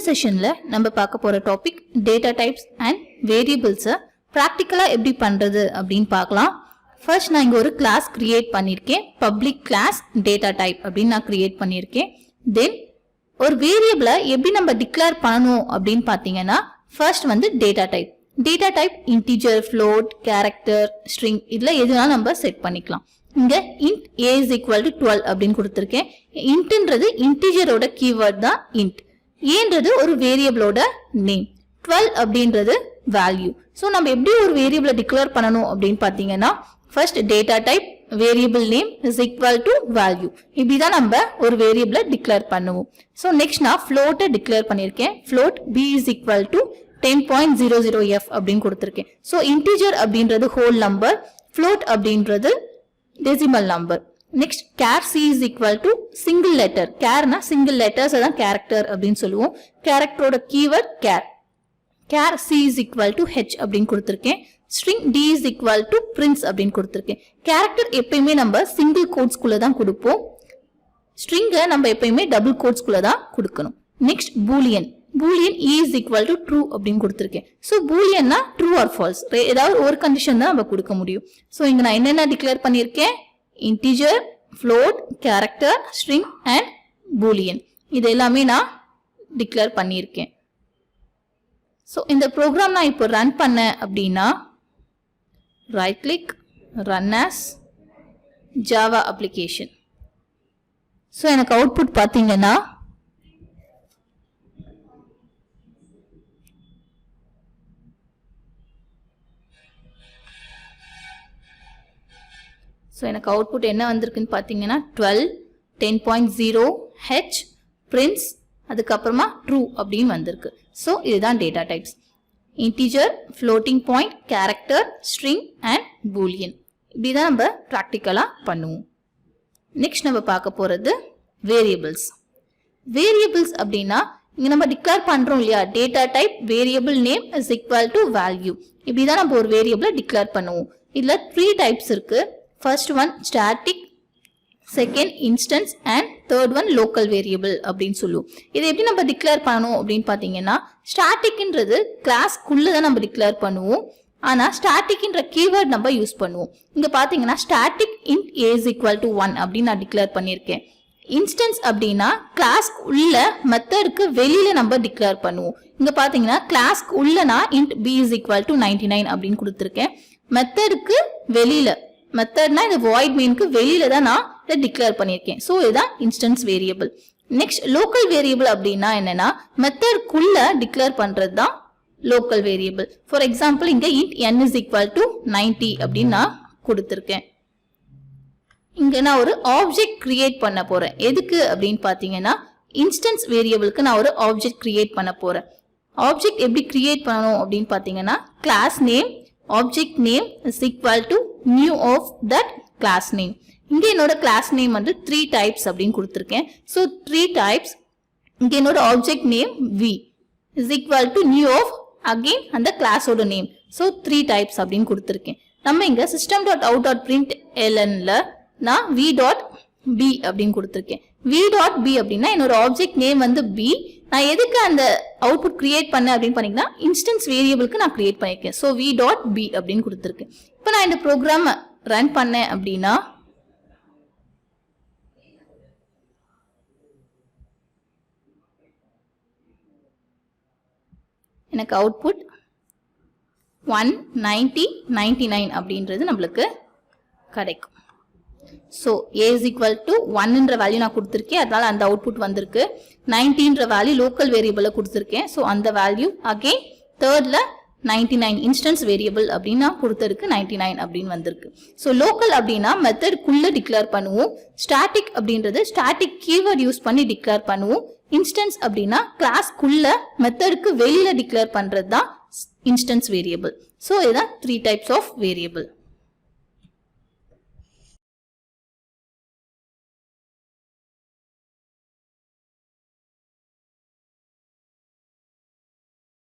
செஷன்ல நம்ம பார்க்க போற டாபிக் டேட்டா டைப்ஸ் அண்ட் வேரியபிள்ஸை ப்ராக்டிக்கலா எப்படி பண்றது அப்படின்னு பார்க்கலாம். ஃபர்ஸ்ட் நான் இங்க ஒரு கிளாஸ் கிரியேட் பண்ணியிருக்கேன். பப்ளிக் கிளாஸ் டேட்டா டைப் அப்படின்னு நான் கிரியேட் பண்ணியிருக்கேன். தென் ஒரு வேரியபிளை எப்படி நம்ம டிக்ளேர் பண்ணணும் அப்படின்னு பார்த்தீங்கன்னா ஃபர்ஸ்ட் வந்து data type. Data type integer, float, character, string இதில் எதுனாலும் நம்ம செட் பண்ணிக்கலாம். இங்க int a is equal to 12 அப்படின்னு கொடுத்திருக்கேன். intன்றது இன்டிஜரோட கீவேர்ட் தான் int. ஏன்றது ஒரு வேரியபிளோட நேம். 12 அப்படின்றது வேல்யூ. ஸோ நம்ம எப்படி ஒரு வேரியபிளை டிக்ளேர் பண்ணணும் அப்படின்னு பார்த்தீங்கன்னா first data type variable name is equal to value. இப்படிதான் நம்ம ஒரு வேரியபிளை டிக்ளேர் பண்ணுவோம். ஸோ நெக்ஸ்ட் நான் ஃப்ளோட்டை டிக்ளேர் பண்ணியிருக்கேன். Float b is equal to 10.00f அப்படின்னு கொடுத்திருக்கேன். ஸோ இன்டிஜர் அப்படின்றது ஹோல் நம்பர், ஃப்ளோட் அப்படின்றது decimal number. Next char c is equal to single letter. charனா single letters அதான் character அப்படின்னு சொல்லுவோம். கேரக்டரோட keyword char c is equal to h அப்படின்னு கொடுத்திருக்கேன். string d is equal to prints அப்படின்னு கொடுத்திருக்கேன். கேரக்டர் எப்பயுமே நம்ம சிங்கிள் கோட்ஸ்குள்ள தான் கொடுப்போம். ஸ்ட்ரிங்கை நம்ம எப்பயுமே டபுள் கோட்ஸ்குள்ள தான் கொடுக்கணும். Next Boolean e is equal to true அப்படின்னு கொடுத்திருக்கேன். ஸோ பூலியன்னா ட்ரூ ஆர் ஃபால்ஸ், ஏதாவது ஒரு கண்டிஷன் தான் நம்ம கொடுக்க முடியும். ஸோ இங்க நான் என்னென்ன டிக்ளேர் பண்ணியிருக்கேன்? Integer, float, character, string and Boolean. இது எல்லாமே நான் டிக்ளேர் பண்ணியிருக்கேன். ஸோ இந்த ப்ரோக்ராம் நான் இப்போ ரன் பண்ணேன் அப்படின்னா right click, run as Java application. So எனக்கு அவுட்புட் பார்த்தீங்கன்னா எனக்கு அவுட்புட் என்ன வந்திருக்குன்னு பார்த்தீங்கன்னா 12, 10.0, h, prints, அதுக்கப்புறமா true அப்படின்னு வந்திருக்கு. ஸோ இதுதான் data types. Integer, floating point, character, string and Boolean. இப்படிதான் நம்ம ப்ராக்டிக்கலாக பண்ணுவோம். நெக்ஸ்ட் நம்ம பார்க்க போகிறது வேரியபிள்ஸ். வேரியபிள்ஸ் அப்படின்னா இங்கே நம்ம டிக்ளேர் பண்ணுறோம் இல்லையா, data type variable name is equal to value. இப்படிதான் நம்ம ஒரு வேரியபிளை டிக்ளேர் பண்ணுவோம். இதில் 3 டைப்ஸ் இருக்கு. First one static, second instance and third one local variable அப்படின்னு சொல்லுவோம். இதை எப்படி நம்ம டிக்ளேர் பண்ணணும் அப்படின்னு பார்த்தீங்கன்னா ஸ்டாட்டிக்ன்றது கிளாஸ்க்குள்ள தான் நம்ம டிக்ளேர் பண்ணுவோம். ஆனால் ஸ்டாட்டிக்ன்ற கீவேர்ட் நம்ம யூஸ் பண்ணுவோம். இங்கே பார்த்தீங்கன்னா static int a is equal to 1 அப்படின்னு நான் டிக்ளேர் பண்ணியிருக்கேன். இன்ஸ்டன்ஸ் அப்படின்னா கிளாஸ்க்கு உள்ள மெத்தடுக்கு வெளியில நம்ம டிக்ளேர் பண்ணுவோம். இங்கே பார்த்தீங்கன்னா கிளாஸ்க்கு உள்ளனா int b is equal to 99 அப்படின்னு கொடுத்துருக்கேன். மெத்தடுக்கு வெளியில, மெத்தட்னா இந்த void mainக்கு வெளியில தான் நான் இதை டிக்ளேர் பண்ணியிருக்கேன். ஸோ இதுதான் instance variable. Next local variable அப்படின்னா என்னன்னா மெத்தட்குள்ள டிக்ளேர் பண்றது தான் லோக்கல் வேரியபிள். ஃபார் எக்ஸாம்பிள் இங்க int n is equal to 90 அப்படின்னு நான் கொடுத்துருக்கேன். இங்க நான் ஒரு ஆப்ஜெக்ட் கிரியேட் பண்ண போறேன். எதுக்கு அப்படின்னு பார்த்தீங்கன்னா இன்ஸ்டன்ஸ் வேரியபிளுக்கு நான் ஒரு ஆப்ஜெக்ட் கிரியேட் பண்ண போறேன். ஆப்ஜெக்ட் எப்படி கிரியேட் பண்ணணும் அப்படின்னு பார்த்தீங்கன்னா class name object name is equal to new of that class name. இங்க என்னோட class name வந்து 3 types அப்படின்னு கொடுத்திருக்கேன். So 3 types. இங்க என்னோட object name v is equal to new of again அந்த class ஓட name. So 3 types அப்படின்னு கொடுத்திருக்கேன். நம்ம இங்க system.out.println நான் v.b அப்படின்னு கொடுத்திருக்கேன். v.b அப்படின்னா என்னோட object name வந்து b. நான் எதுக்கு அந்த அவுட்புட் கிரியேட் பண்ணேன் அப்படின்னு பண்ணீங்கன்னா இன்ஸ்டன்ஸ் வேரியபிளுக்கு நான் கிரியேட் பண்ணியிருக்கேன். ஸோ v.b அப்படின்னு கொடுத்துருக்கேன். இப்போ நான் இந்த ப்ரோக்ராம் ரன் பண்ணேன் அப்படின்னா எனக்கு அவுட்புட் 190, 99 அப்படின்றது நம்மளுக்கு கிடைக்கும். So a is equal to 1ன்ற வேல்யூ நான் கொடுத்துருக்கேன், அதனால அந்த அவுட்புட் வந்திருக்கு. 90ன்ற வேல்யூ லோக்கல் வேரியபிளில் கொடுத்துருக்கேன். ஸோ அந்த வேல்யூ அகெயின் தேர்ட்ல 99 இன்ஸ்டன்ஸ் வேரியபிள் அப்படின்னு நான் கொடுத்ததுக்கு 99 அப்படின்னு வந்திருக்கு. ஸோ லோக்கல் அப்படின்னா மெத்தட்குள்ள டிக்ளேர் பண்ணுவோம். ஸ்டாட்டிக் அப்படின்றது ஸ்டாட்டிக் கீவேர்ட் யூஸ் பண்ணி டிக்ளேர் பண்ணுவோம். இன்ஸ்டன்ஸ் அப்படின்னா கிளாஸ்க்குள்ள மெத்தடுக்கு வெளியில டிக்ளேர் பண்றது தான் இன்ஸ்டன்ஸ் வேரியபிள். ஸோ இதுதான் 3 டைப்ஸ் ஆஃப் வேரியபிள்.